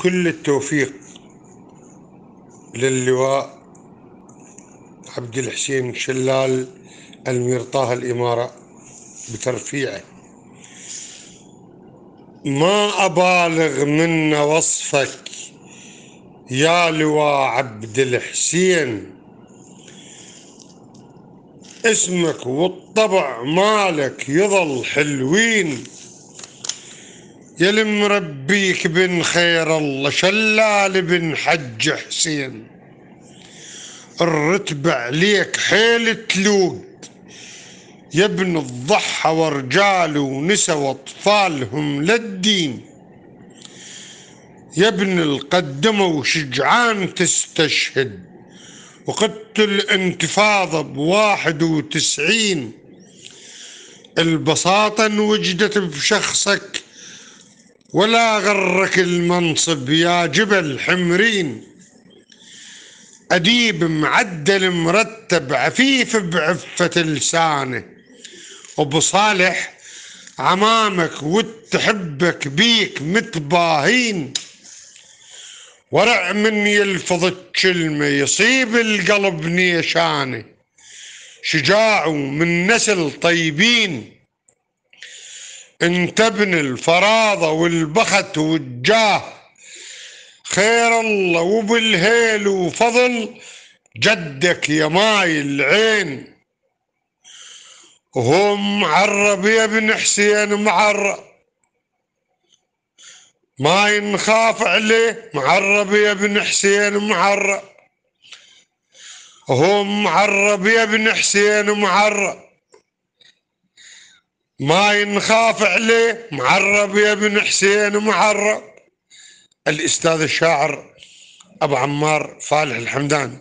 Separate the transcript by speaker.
Speaker 1: كل التوفيق للواء عبد الحسين شلال أمير طه الإمارة بترفيعه. ما أبالغ من وصفك يا لواء عبد الحسين، اسمك والطبع مالك يظل حلوين. يا المربيك بن خير الله شلال بن حج حسين، الرتبة عليك حيل تلوق. يا ابن الضحى ورجال ونسى واطفالهم للدين، يا ابن القدمة وشجعان تستشهد، وقدت الانتفاضة ب91. البساطة انوجدت بشخصك ولا غرك المنصب يا جبل حمرين. أديب معدل مرتب عفيف بعفة لسانه، وبصالح عمامك وتحبك بيك متباهين. ورع من يلفظ الكلمة يصيب القلب نيشانه، شجاع من نسل طيبين. انت ابن الفراضة والبخت والجاه، خير الله وبالهيل وفضل جدك يا ماي العين. وهو معرب يا ابن حسين معرب، ما ينخاف عليه. معرب يا ابن حسين معرب، وهو معرب يا ابن حسين معرب، ما ينخاف عليه. معرب يا ابن حسين معرب. الأستاذ الشاعر أبو عمار فالح الحمدان.